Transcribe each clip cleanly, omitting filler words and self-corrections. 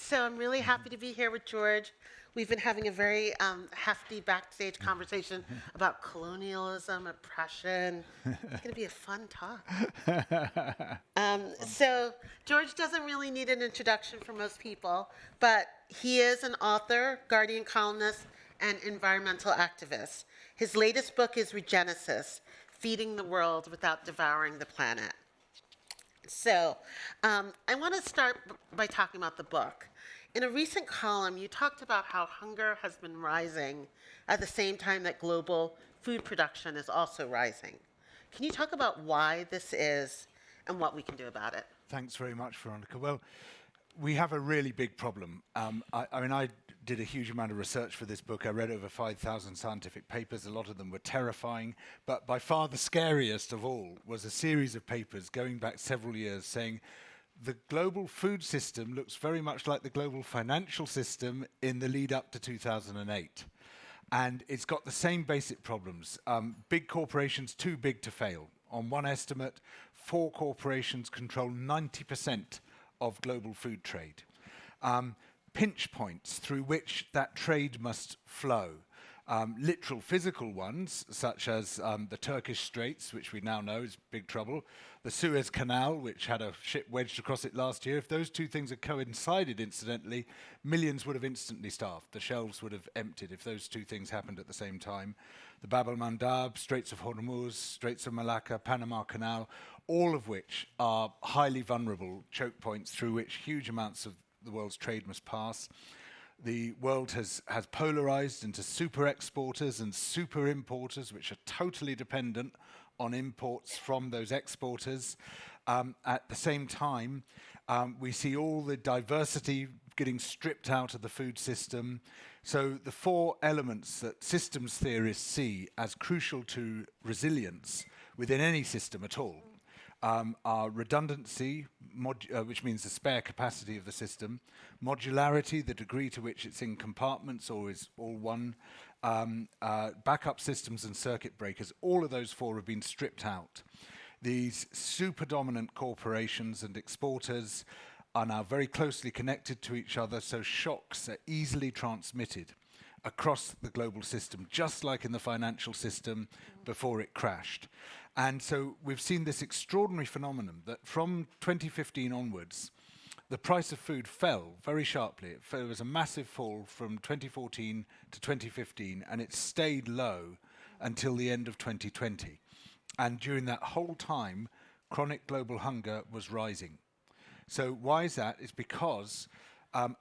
So I'm really happy to be here with George. We've been having a very hefty backstage conversation about colonialism, oppression. It's going to be a fun talk. So George doesn't really need an introduction for most people, but he is an author, Guardian columnist, and environmental activist. His latest book is Regenesis, Feeding the World Without Devouring the Planet. So, I want to start by talking about the book. In a recent column, you talked about how hunger has been rising at the same time that global food production is also rising. Can you talk about why this is and what we can do about it? Thanks very much, Veronica. Well, we have a really big problem. I did a huge amount of research for this book. I read over 5,000 scientific papers. A lot of them were terrifying. But by far the scariest of all was a series of papers going back several years saying the global food system looks very much like the global financial system in the lead up to 2008. And it's got the same basic problems. Big corporations too big to fail. On one estimate, 4 corporations control 90% of global food trade. Pinch points through which that trade must flow. Literal physical ones, such as the Turkish Straits, which we now know is big trouble, the Suez Canal, which had a ship wedged across it last year. If those two things had coincided, incidentally, millions would have instantly starved. The shelves would have emptied if those two things happened at the same time. The Bab el-Mandab, Straits of Hormuz, Straits of Malacca, Panama Canal, all of which are highly vulnerable choke points through which huge amounts of the world's trade must pass. The world has polarized into super exporters and super importers, which are totally dependent on imports from those exporters. At the same time, we see all the diversity getting stripped out of the food system. So the 4 elements that systems theorists see as crucial to resilience within any system at all are redundancy, which means the spare capacity of the system, modularity, the degree to which it's in compartments or is all one, backup systems and circuit breakers. All of those 4 have been stripped out. These super dominant corporations and exporters are now very closely connected to each other, so shocks are easily transmitted across the global system, just like in the financial system before it crashed. And so we've seen this extraordinary phenomenon that from 2015 onwards, the price of food fell very sharply. There was a massive fall from 2014 to 2015, and it stayed low until the end of 2020. And during that whole time, chronic global hunger was rising. So why is that? It's because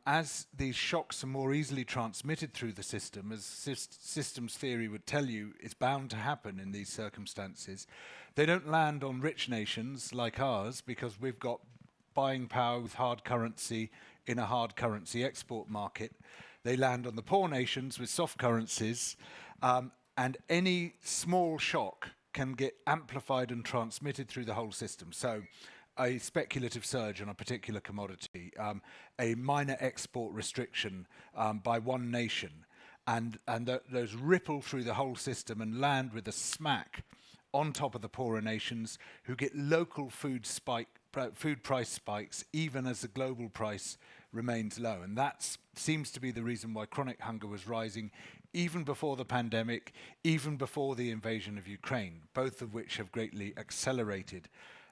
as these shocks are more easily transmitted through the system, as systems theory would tell you is bound to happen in these circumstances, they don't land on rich nations like ours because we've got buying power with hard currency in a hard currency export market. They land on the poor nations with soft currencies, and any small shock can get amplified and transmitted through the whole system. So a speculative surge on a particular commodity, a minor export restriction by one nation, and those ripple through the whole system and land with a smack on top of the poorer nations who get local food price spikes even as the global price remains low. And that seems to be the reason why chronic hunger was rising even before the pandemic, even before the invasion of Ukraine, both of which have greatly accelerated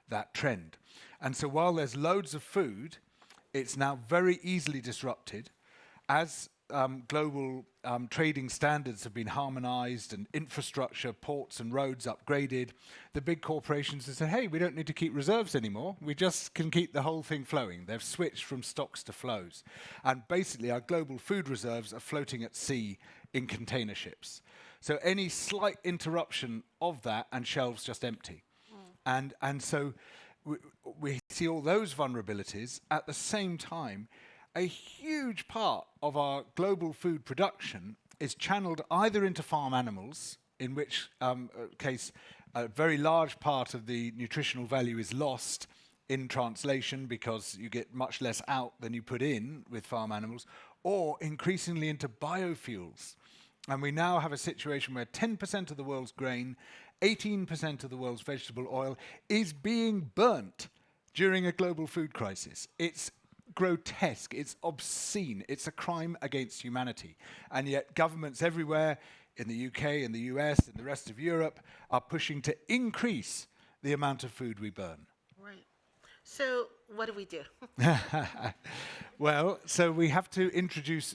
that trend. And so while there's loads of food, it's now very easily disrupted as global trading standards have been harmonized and infrastructure, ports and roads upgraded. The big corporations have said, hey, we don't need to keep reserves anymore. We just can keep the whole thing flowing. They've switched from stocks to flows. And basically our global food reserves are floating at sea in container ships. So any slight interruption of that and shelves just empty. And so we see all those vulnerabilities. At the same time, a huge part of our global food production is channeled either into farm animals, in which case a very large part of the nutritional value is lost in translation because you get much less out than you put in with farm animals, or increasingly into biofuels. And we now have a situation where 10% of the world's grain, 18% of the world's vegetable oil is being burnt during a global food crisis. It's grotesque, it's obscene, it's a crime against humanity. And yet governments everywhere in the UK, in the US, in the rest of Europe are pushing to increase the amount of food we burn. Right. So what do we do? Well, so we have to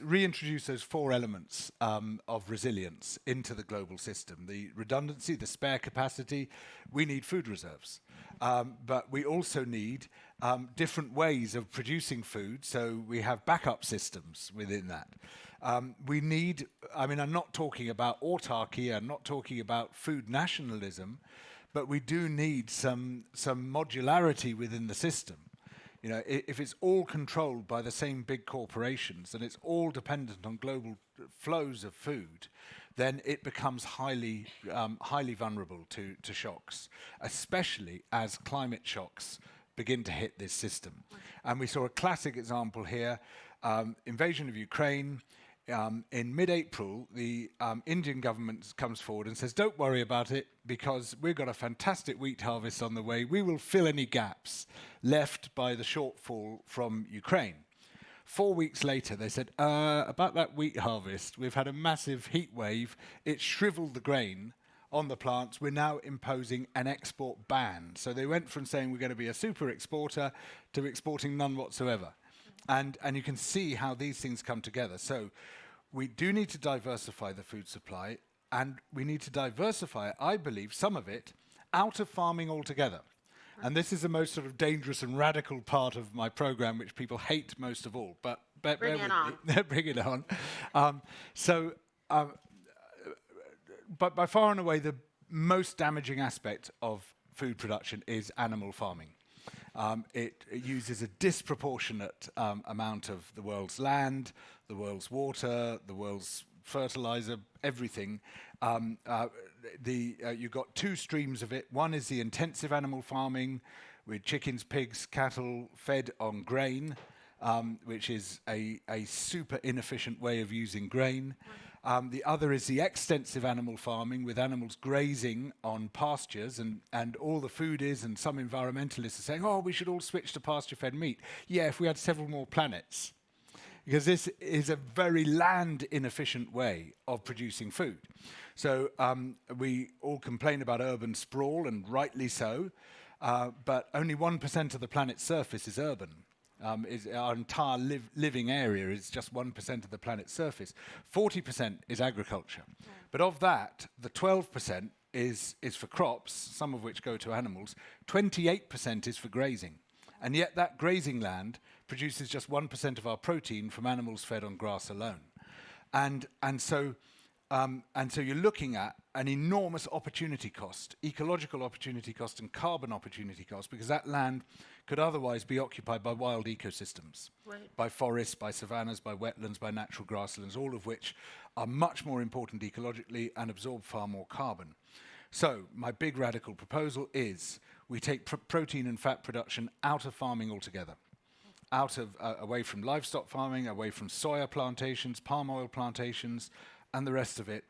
reintroduce those four elements of resilience into the global system. The redundancy, the spare capacity, we need food reserves. But we also need different ways of producing food, so we have backup systems within that. We need, I'm not talking about autarky, I'm not talking about food nationalism, but we do need some modularity within the system. You know, if it's all controlled by the same big corporations and it's all dependent on global flows of food, then it becomes highly vulnerable to shocks, especially as climate shocks begin to hit this system. And we saw a classic example here, invasion of Ukraine. In mid-April, the Indian government comes forward and says, don't worry about it, because we've got a fantastic wheat harvest on the way. We will fill any gaps left by the shortfall from Ukraine. 4 weeks later, they said, about that wheat harvest, we've had a massive heat wave. It shriveled the grain on the plants. We're now imposing an export ban. So they went from saying we're going to be a super exporter to exporting none whatsoever. And you can see how these things come together. So we do need to diversify the food supply, and we need to diversify, I believe, some of it out of farming altogether. And this is the most sort of dangerous and radical part of my program, which people hate most of all. But Bring it on. Bring it on. But by far and away, the most damaging aspect of food production is animal farming. It uses a disproportionate amount of the world's land, the world's water, the world's fertilizer, everything. You've got two streams of it. One is the intensive animal farming with chickens, pigs, cattle fed on grain, which is a super inefficient way of using grain. The other is the extensive animal farming with animals grazing on pastures, and all the food is, and some environmentalists are saying, oh, we should all switch to pasture-fed meat. Yeah, if we had several more planets. Because this is a very land inefficient way of producing food. So we all complain about urban sprawl, and rightly so, but only 1% of the planet's surface is urban. Our entire living area is just 1% of the planet's surface. 40% is agriculture. Yeah. But of that, the 12% is for crops, some of which go to animals. 28% is for grazing. And yet that grazing land produces just 1% of our protein from animals fed on grass alone. And so you're looking at an enormous opportunity cost, ecological opportunity cost and carbon opportunity cost, because that land could otherwise be occupied by wild ecosystems, right, by forests, by savannas, by wetlands, by natural grasslands, all of which are much more important ecologically and absorb far more carbon. So my big radical proposal is we take protein and fat production out of farming altogether, away from livestock farming, away from soya plantations, palm oil plantations, and the rest of it,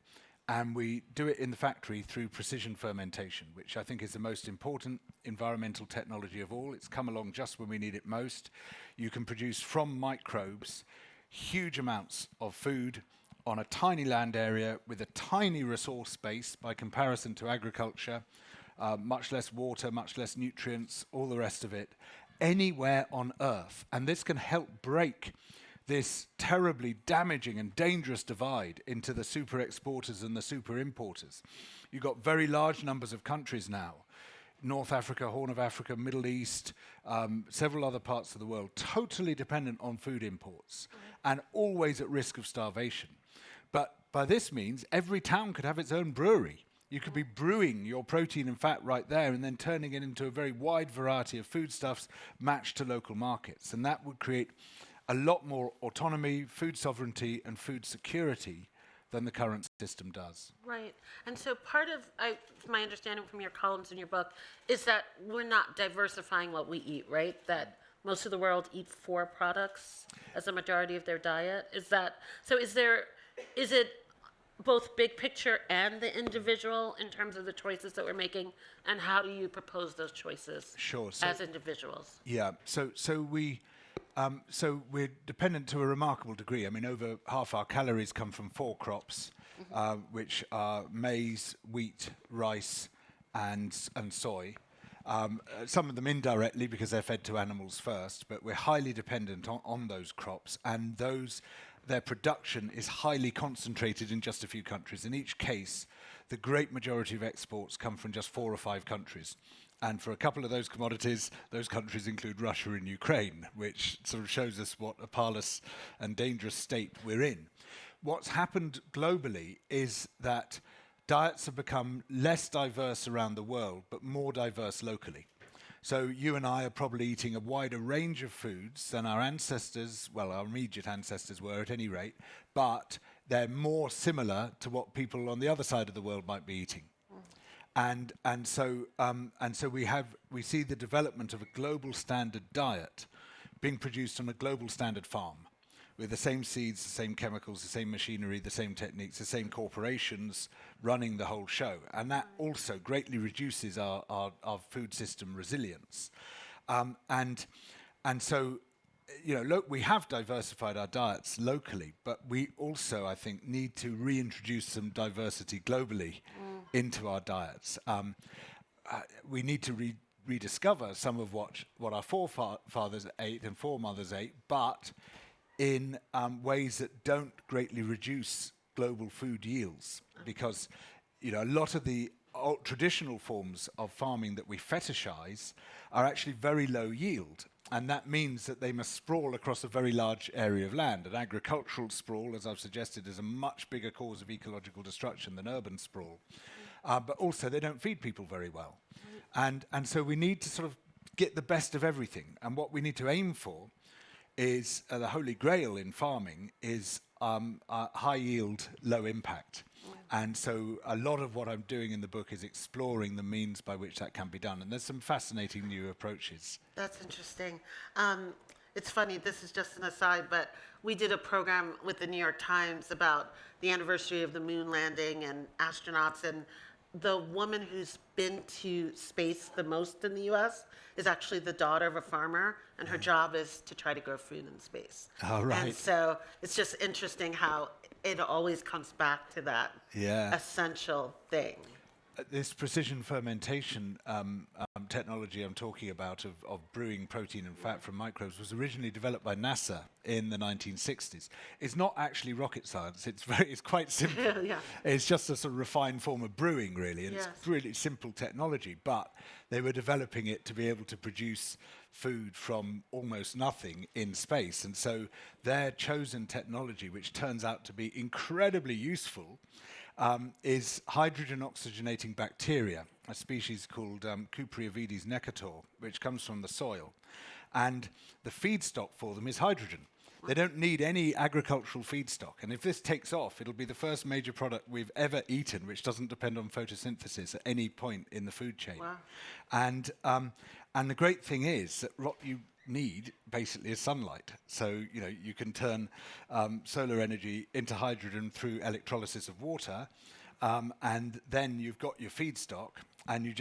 and we do it in the factory through precision fermentation, which I think is the most important environmental technology of all. It's come along just when we need it most. You can produce from microbes huge amounts of food on a tiny land area with a tiny resource base by comparison to agriculture, much less water, much less nutrients, all the rest of it, anywhere on Earth. And this can help break this terribly damaging and dangerous divide into the super exporters and the super importers. You've got very large numbers of countries now, North Africa, Horn of Africa, Middle East, several other parts of the world, totally dependent on food imports and always at risk of starvation. But by this means, every town could have its own brewery. You could be brewing your protein and fat right there and then turning it into a very wide variety of foodstuffs matched to local markets. And that would create a lot more autonomy, food sovereignty, and food security than the current system does. Right. And so part of my understanding from your columns in your book is that we're not diversifying what we eat, right? That most of the world eat 4 products as a majority of their diet. Is it both big picture and the individual in terms of the choices that we're making, and how do you propose those choices as individuals? Yeah, so we So we're dependent to a remarkable degree. I mean, over half our calories come from 4 crops, which are maize, wheat, rice, and soy. Some of them indirectly because they're fed to animals first, but we're highly dependent on those crops, and their production is highly concentrated in just a few countries. In each case, the great majority of exports come from just 4 or 5 countries. And for a couple of those commodities, those countries include Russia and Ukraine, which sort of shows us what a parlous and dangerous state we're in. What's happened globally is that diets have become less diverse around the world, but more diverse locally. So you and I are probably eating a wider range of foods than our ancestors, well, our immediate ancestors were at any rate, but they're more similar to what people on the other side of the world might be eating. And so we see the development of a global standard diet being produced on a global standard farm with the same seeds, the same chemicals, the same machinery, the same techniques, the same corporations running the whole show. And that also greatly reduces our food system resilience. And so, look, we have diversified our diets locally, but we also, I think, need to reintroduce some diversity globally into our diets. We need to rediscover some of what our forefathers ate and foremothers ate, but in ways that don't greatly reduce global food yields, because a lot of the traditional forms of farming that we fetishize are actually very low yield. And that means that they must sprawl across a very large area of land. And agricultural sprawl, as I've suggested, is a much bigger cause of ecological destruction than urban sprawl. But also, they don't feed people very well. And so we need to sort of get the best of everything. And what we need to aim for is the holy grail in farming is high yield, low impact. And so a lot of what I'm doing in the book is exploring the means by which that can be done. And there's some fascinating new approaches. That's interesting. It's funny, this is just an aside, but we did a program with the New York Times about the anniversary of the moon landing and astronauts, and the woman who's been to space the most in the U.S. is actually the daughter of a farmer, and her job is to try to grow food in space. Oh, right. And so it's just interesting how it always comes back to that essential thing. This precision fermentation technology I'm talking about of brewing protein and fat from microbes was originally developed by NASA in the 1960s. It's not actually rocket science. It's quite simple. Yeah. It's just a sort of refined form of brewing, really, and Yes. it's really simple technology. But they were developing it to be able to produce food from almost nothing in space. And so their chosen technology, which turns out to be incredibly useful, is hydrogen oxygenating bacteria, a species called Cuprioides necator, which comes from the soil. And the feedstock for them is hydrogen. They don't need any agricultural feedstock. And if this takes off, it'll be the first major product we've ever eaten which doesn't depend on photosynthesis at any point in the food chain. Wow. And the great thing is that what you need basically is sunlight. So you can turn solar energy into hydrogen through electrolysis of water, and then you've got your feedstock, and you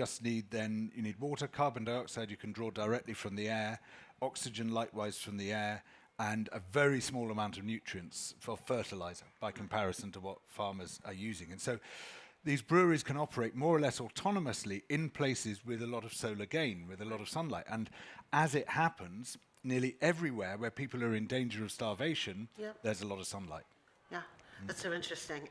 need water, carbon dioxide you can draw directly from the air, oxygen likewise from the air, and a very small amount of nutrients for fertilizer by comparison to what farmers are using. And so these breweries can operate more or less autonomously in places with a lot of solar gain, with a lot of sunlight. And as it happens, nearly everywhere where people are in danger of starvation, there's a lot of sunlight. Yeah, that's so interesting.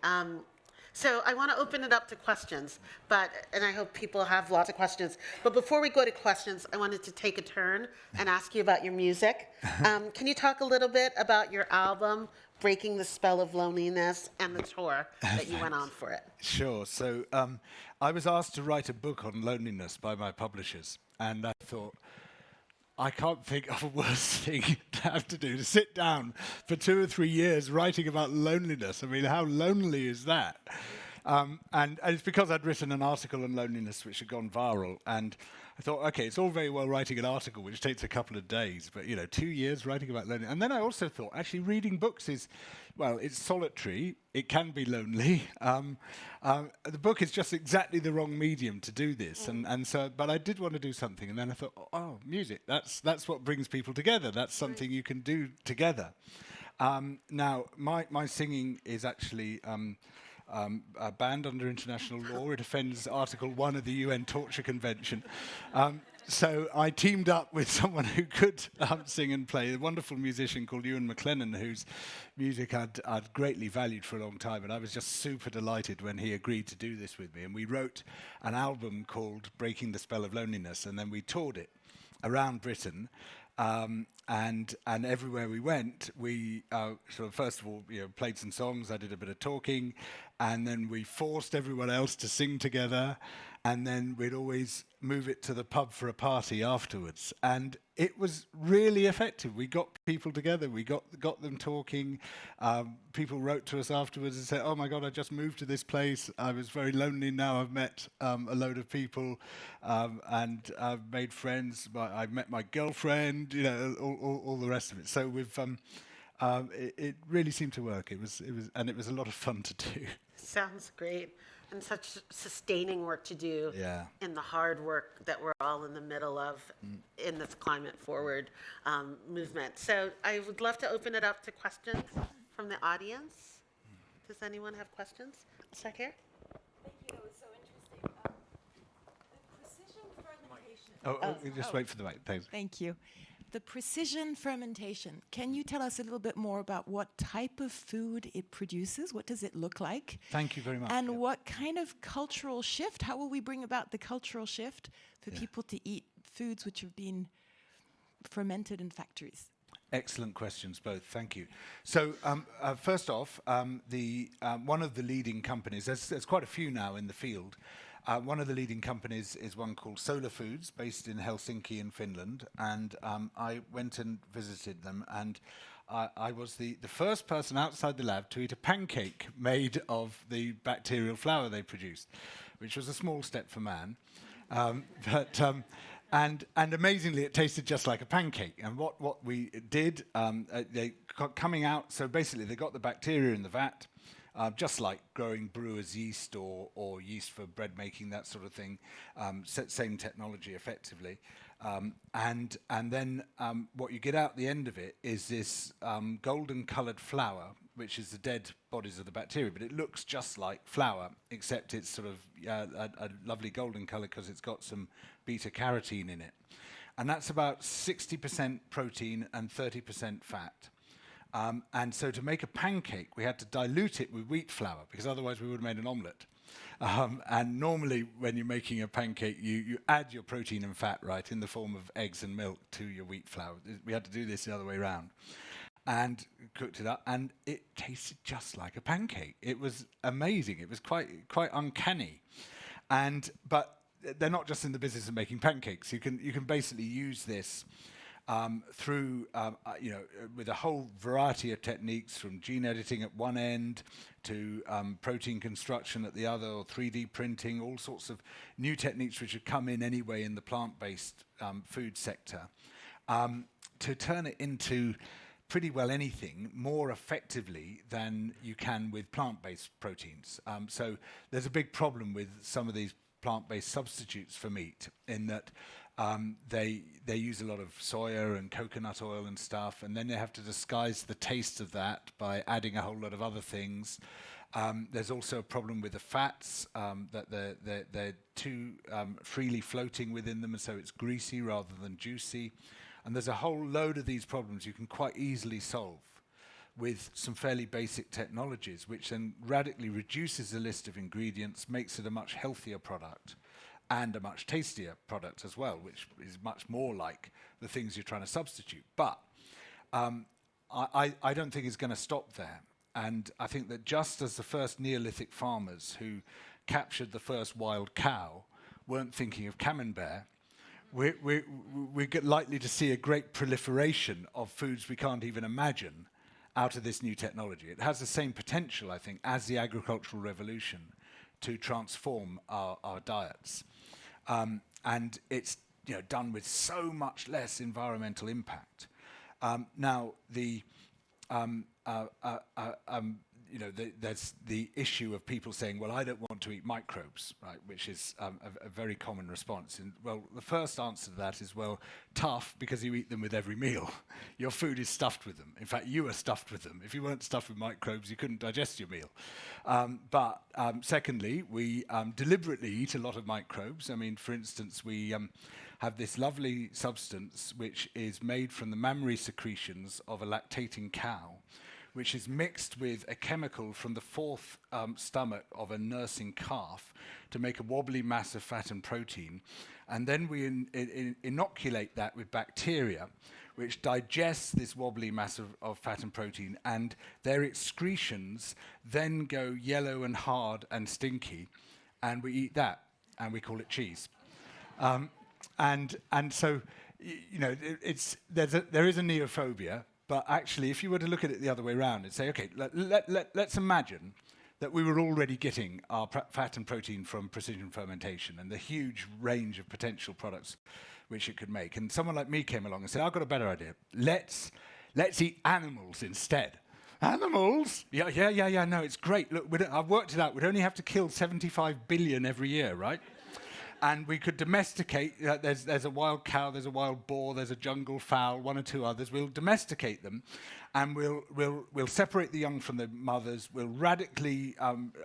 So I want to open it up to questions, and I hope people have lots of questions. But before we go to questions, I wanted to take a turn and ask you about your music. Can you talk a little bit about your album, Breaking the Spell of Loneliness, and the tour that you went on for it? Sure. So I was asked to write a book on loneliness by my publishers, and I thought, I can't think of a worse thing to have to do, to sit down for 2 or 3 years writing about loneliness. I mean, how lonely is that? And it's because I'd written an article on loneliness which had gone viral, and I thought, okay, it's all very well writing an article which takes a couple of days, but 2 years writing about loneliness. And then I also thought, actually, reading books is, well, it's solitary. It can be lonely. The book is just exactly the wrong medium to do this, and so. But I did want to do something, and then I thought, oh, music. That's what brings people together. That's something you can do together. Now, my singing is actually banned under international law. It offends Article 1 of the UN Torture Convention. So I teamed up with someone who could sing and play, a wonderful musician called Ewan McLennan, whose music I'd greatly valued for a long time, and I was just super delighted when he agreed to do this with me. And we wrote an album called Breaking the Spell of Loneliness, and then we toured it around Britain. And everywhere we went, we sort of first of all played some songs. I did a bit of talking, and then we forced everyone else to sing together, and then we'd always move it to the pub for a party afterwards. And it was really effective. We got people together. We got them talking. People wrote to us afterwards and said, "Oh my God, I just moved to this place. I was very lonely. Now I've met a load of people, and I've made friends. I met my girlfriend. All the rest of it." So we've it really seemed to work. It was a lot of fun to do. Sounds great. And such sustaining work to do in the hard work that we're all in the middle of in this climate forward movement. So I would love to open it up to questions from the audience. Does anyone have questions? I'll start here. Thank you. That was so interesting. The precision fermentation. Just wait for the mic. Thanks. Thank you. The precision fermentation. Can you tell us a little bit more about what type of food it produces? What does it look like? Thank you very much. And what kind of cultural shift? How will we bring about the cultural shift for people to eat foods which have been fermented in factories? Excellent questions, both. Thank you. So, first off, one of the leading companies, there's quite a few now in the field. One of the leading companies is one called Solar Foods, based in Helsinki in Finland, and I went and visited them, and I was the first person outside the lab to eat a pancake made of the bacterial flour they produced, which was a small step for man. And amazingly, it tasted just like a pancake. And what we did, coming out, so basically they got the bacteria in the vat, just like growing brewer's yeast or yeast for bread making, that sort of thing, same technology effectively. And then what you get out the end of it is this golden coloured flour, which is the dead bodies of the bacteria, but it looks just like flour, except it's sort of a lovely golden colour because it's got some beta-carotene in it. And that's about 60% protein and 30% fat. And so to make a pancake, we had to dilute it with wheat flour, because otherwise we would have made an omelette. And normally when you're making a pancake, you add your protein and fat, right, in the form of eggs and milk to your wheat flour. We had to do this the other way around. And cooked it up, and it tasted just like a pancake. It was amazing. It was quite uncanny. But they're not just in the business of making pancakes. You can basically use this through with a whole variety of techniques, from gene editing at one end to protein construction at the other, or 3D printing, all sorts of new techniques which have come in anyway in the plant-based food sector, to turn it into pretty well anything more effectively than you can with plant-based proteins. So there's a big problem with some of these plant-based substitutes for meat, in that they use a lot of soya and coconut oil and stuff, and then they have to disguise the taste of that by adding a whole lot of other things. There's also a problem with the fats, that they're too freely floating within them, and so it's greasy rather than juicy. And there's a whole load of these problems you can quite easily solve with some fairly basic technologies, which then radically reduces the list of ingredients, makes it a much healthier product and a much tastier product as well, which is much more like the things you're trying to substitute. But I don't think it's going to stop there. And I think that just as the first Neolithic farmers who captured the first wild cow weren't thinking of camembert, we're likely to see a great proliferation of foods we can't even imagine out of this new technology. It has the same potential, I think, as the agricultural revolution, to transform our diets. And it's done with so much less environmental impact. Now, there's the issue of people saying, well, I don't want to eat microbes, right, which is a very common response. And, well, the first answer to that is, well, tough, because you eat them with every meal. Your food is stuffed with them. In fact, you are stuffed with them. If you weren't stuffed with microbes, you couldn't digest your meal. But secondly, we deliberately eat a lot of microbes. I mean, for instance, we have this lovely substance which is made from the mammary secretions of a lactating cow, which is mixed with a chemical from the fourth stomach of a nursing calf to make a wobbly mass of fat and protein. And then we inoculate that with bacteria, which digests this wobbly mass of fat and protein, and their excretions then go yellow and hard and stinky, and we eat that, and we call it cheese. And so, there is a neophobia. But actually, if you were to look at it the other way around and say, okay, let's imagine that we were already getting our fat and protein from precision fermentation and the huge range of potential products which it could make. And someone like me came along and said, I've got a better idea. Let's eat animals instead. Animals? Yeah, no, it's great. Look, I've worked it out. We'd only have to kill 75 billion every year, right? And we could domesticate, there's a wild cow, there's a wild boar, there's a jungle fowl, one or two others. We'll domesticate them, and we'll separate the young from the mothers. We'll radically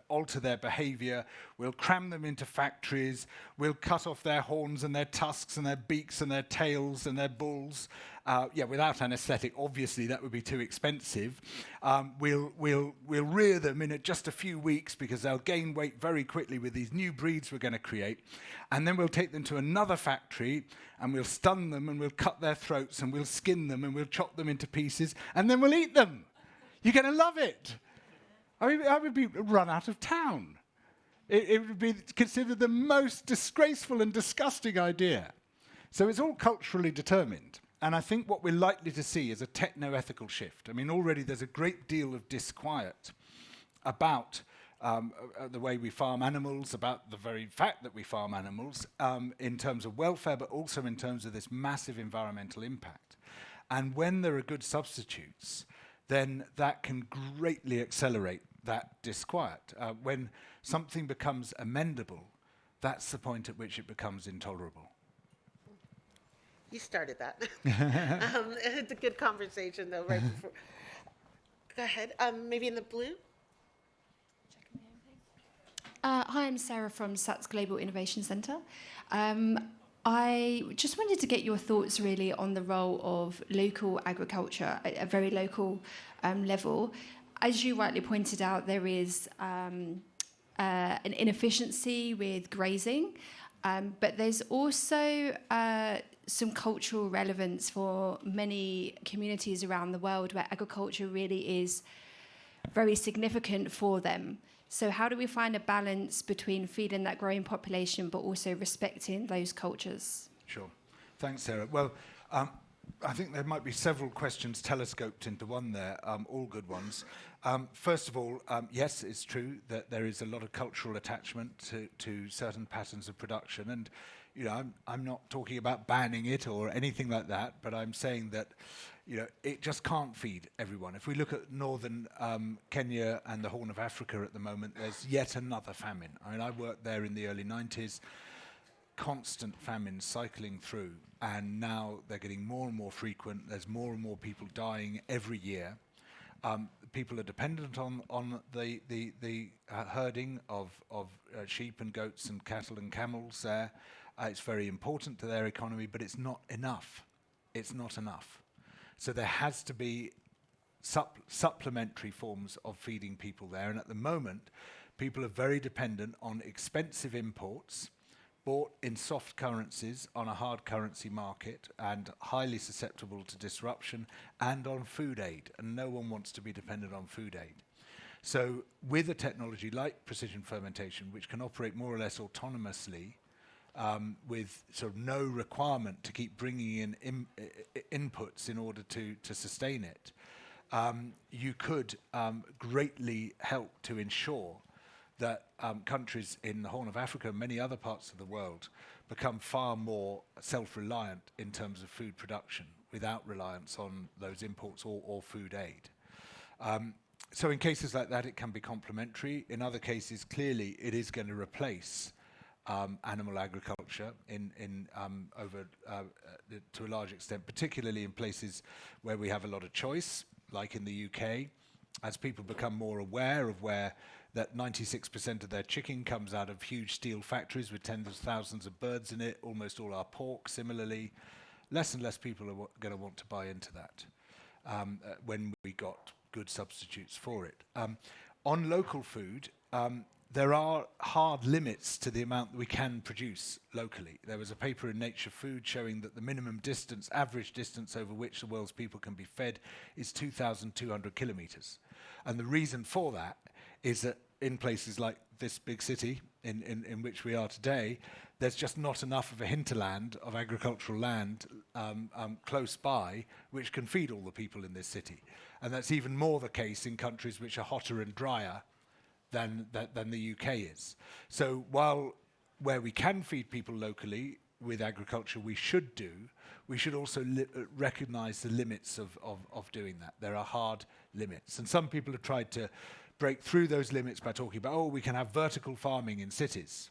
alter their behavior. We'll cram them into factories. We'll cut off their horns and their tusks and their beaks and their tails and their balls. Without anaesthetic, obviously that would be too expensive. We'll rear them in just a few weeks because they'll gain weight very quickly with these new breeds we're going to create. And then we'll take them to another factory and we'll stun them and we'll cut their throats and we'll skin them and we'll chop them into pieces and then we'll eat them. You're going to love it. I would be run out of town. It would be considered the most disgraceful and disgusting idea. So it's all culturally determined. And I think what we're likely to see is a techno-ethical shift. I mean, already there's a great deal of disquiet about the way we farm animals, about the very fact that we farm animals, in terms of welfare, but also in terms of this massive environmental impact. And when there are good substitutes, then that can greatly accelerate that disquiet. When something becomes amendable, that's the point at which it becomes intolerable. You started that. It's a good conversation, though, right before. Go ahead. Maybe in the blue? Hi, I'm Sarah from SATS Global Innovation Centre. I just wanted to get your thoughts, really, on the role of local agriculture at a very local level. As you rightly pointed out, there is an inefficiency with grazing, but there's also some cultural relevance for many communities around the world where agriculture really is very significant for them. So how do we find a balance between feeding that growing population but also respecting those cultures? Sure. Thanks, Sarah. Well, I think there might be several questions telescoped into one there, all good ones. First of all, yes, it's true that there is a lot of cultural attachment to certain patterns of production. And I'm not talking about banning it or anything like that, but I'm saying that it just can't feed everyone. If we look at northern Kenya and the Horn of Africa at the moment, there's yet another famine. I mean, I worked there in the early 90s, constant famines cycling through, and now they're getting more and more frequent. There's more and more people dying every year. People are dependent on the herding of sheep and goats and cattle and camels there. It's very important to their economy, but it's not enough. It's not enough. So there has to be supplementary forms of feeding people there. And at the moment, people are very dependent on expensive imports bought in soft currencies on a hard currency market and highly susceptible to disruption, and on food aid. And no one wants to be dependent on food aid. So with a technology like precision fermentation, which can operate more or less autonomously, with sort of no requirement to keep bringing in inputs in order to sustain it, you could greatly help to ensure that countries in the Horn of Africa and many other parts of the world become far more self-reliant in terms of food production without reliance on those imports or food aid. So in cases like that, it can be complementary. In other cases, clearly, it is going to replace animal agriculture to a large extent, particularly in places where we have a lot of choice, like in the UK, as people become more aware of where that 96% of their chicken comes out of huge steel factories with tens of thousands of birds in it, almost all our pork similarly. Less and less people are going to want to buy into that when we got good substitutes for it. On local food, there are hard limits to the amount that we can produce locally. There was a paper in Nature Food showing that the minimum distance, average distance over which the world's people can be fed is 2,200 kilometers. And the reason for that is that in places like this big city in which we are today, there's just not enough of a hinterland of agricultural land close by which can feed all the people in this city. And that's even more the case in countries which are hotter and drier than the UK is. So while where we can feed people locally with agriculture we should also recognize the limits of doing that. There are hard limits. And some people have tried to break through those limits by talking about, we can have vertical farming in cities.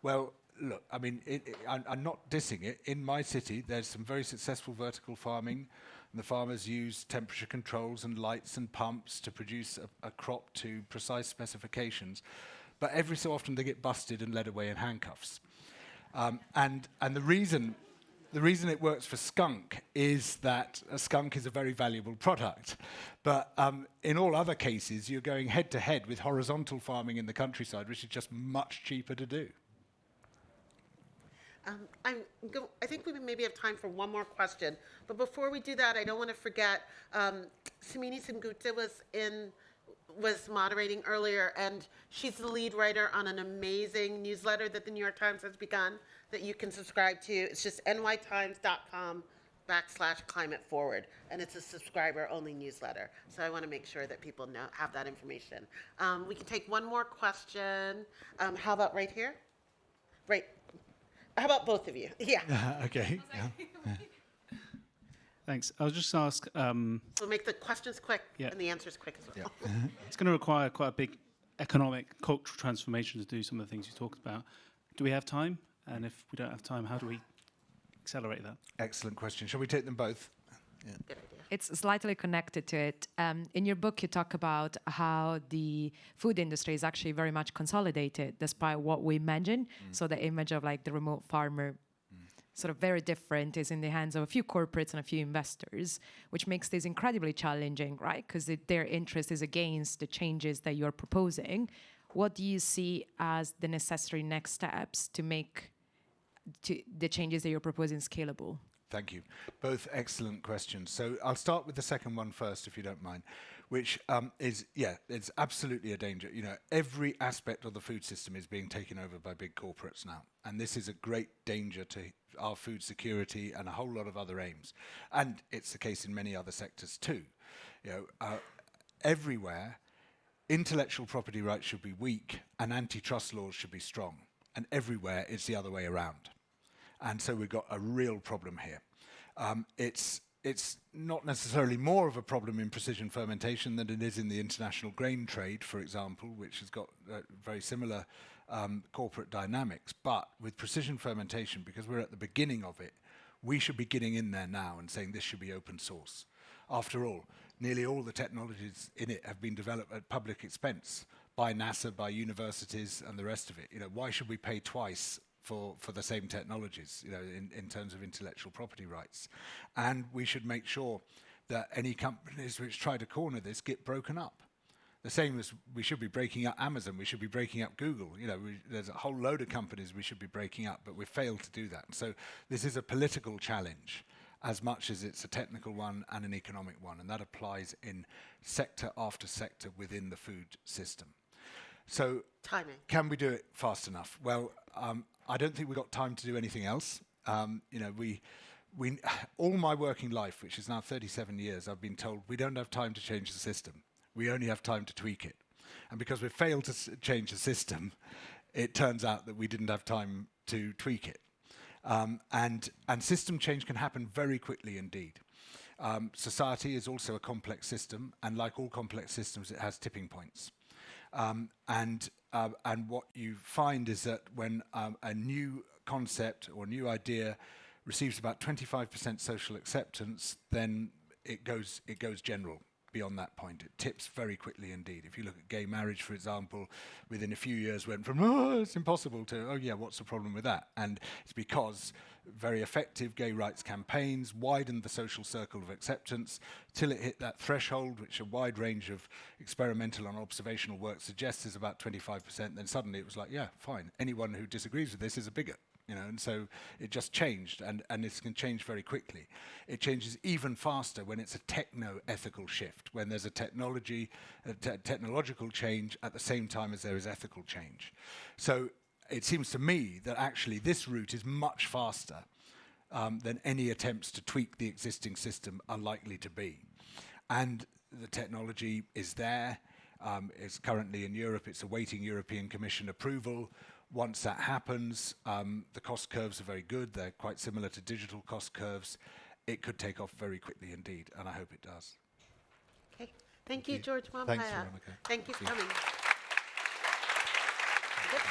Well, look, I mean, I'm not dissing it. In my city, there's some very successful vertical farming. And the farmers use temperature controls and lights and pumps to produce a crop to precise specifications. But every so often they get busted and led away in handcuffs. And the reason it works for skunk is that a skunk is a very valuable product. But in all other cases, you're going head to head with horizontal farming in the countryside, which is just much cheaper to do. I think we maybe have time for one more question. But before we do that, I don't want to forget, Samini Sengupta was moderating earlier, and she's the lead writer on an amazing newsletter that the New York Times has begun that you can subscribe to. It's just nytimes.com/climateforward, and it's a subscriber-only newsletter. So I want to make sure that people have that information. We can take one more question. How about right here? Right. How about both of you? Yeah. Okay. Thanks. I was just ask. So make the questions quick and the answers quick as well. Yeah. It's going to require quite a big economic, cultural transformation to do some of the things you talked about. Do we have time? And if we don't have time, how do we accelerate that? Excellent question. Shall we take them both? Yeah. Good idea. It's slightly connected to it. In your book, you talk about how the food industry is actually very much consolidated, despite what we imagine. So the image of like the remote farmer, sort of very different, is in the hands of a few corporates and a few investors, which makes this incredibly challenging, right? Because their interest is against the changes that you're proposing. What do you see as the necessary next steps to make the changes that you're proposing scalable? Thank you. Both excellent questions. So I'll start with the second one first, if you don't mind, which it's absolutely a danger. You know, every aspect of the food system is being taken over by big corporates now. And this is a great danger to our food security and a whole lot of other aims. And it's the case in many other sectors too. You know, everywhere, intellectual property rights should be weak and antitrust laws should be strong. And everywhere, it's the other way around. And so we've got a real problem here. It's not necessarily more of a problem in precision fermentation than it is in the international grain trade, for example, which has got very similar corporate dynamics. But with precision fermentation, because we're at the beginning of it, we should be getting in there now and saying this should be open source. After all, nearly all the technologies in it have been developed at public expense by NASA, by universities, and the rest of it. You know, why should we pay twice for the same technologies, you know, in terms of intellectual property rights? And we should make sure that any companies which try to corner this get broken up. The same as we should be breaking up Amazon, we should be breaking up Google. You know, there's a whole load of companies we should be breaking up, but we've failed to do that. So this is a political challenge as much as it's a technical one and an economic one, and that applies in sector after sector within the food system. So Timing. Can we do it fast enough? Well, I don't think we've got time to do anything else. You know, all my working life, which is now 37 years, I've been told we don't have time to change the system. We only have time to tweak it. And because we failed to change the system, it turns out that we didn't have time to tweak it. And system change can happen very quickly indeed. Society is also a complex system, and like all complex systems, it has tipping points. And what you find is that when a new concept or new idea receives about 25% social acceptance, then it goes general. Beyond that point, it tips very quickly indeed. If you look at gay marriage, for example, within a few years went from, oh, it's impossible, to, oh yeah, what's the problem with that? And it's because very effective gay rights campaigns widened the social circle of acceptance till it hit that threshold, which a wide range of experimental and observational work suggests is about 25%. Then suddenly it was like, yeah, fine, anyone who disagrees with this is a bigot. And so it just changed, and this can change very quickly. It changes even faster when it's a techno-ethical shift, when there's a technological change at the same time as there is ethical change. So it seems to me that actually this route is much faster than any attempts to tweak the existing system are likely to be. And the technology is there. It's currently in Europe. It's awaiting European Commission approval. Once that happens, the cost curves are very good. They're quite similar to digital cost curves. It could take off very quickly indeed, and I hope it does. Okay. Thank you, George Monbiot. Thanks, Veronica. Thank you for coming. Good.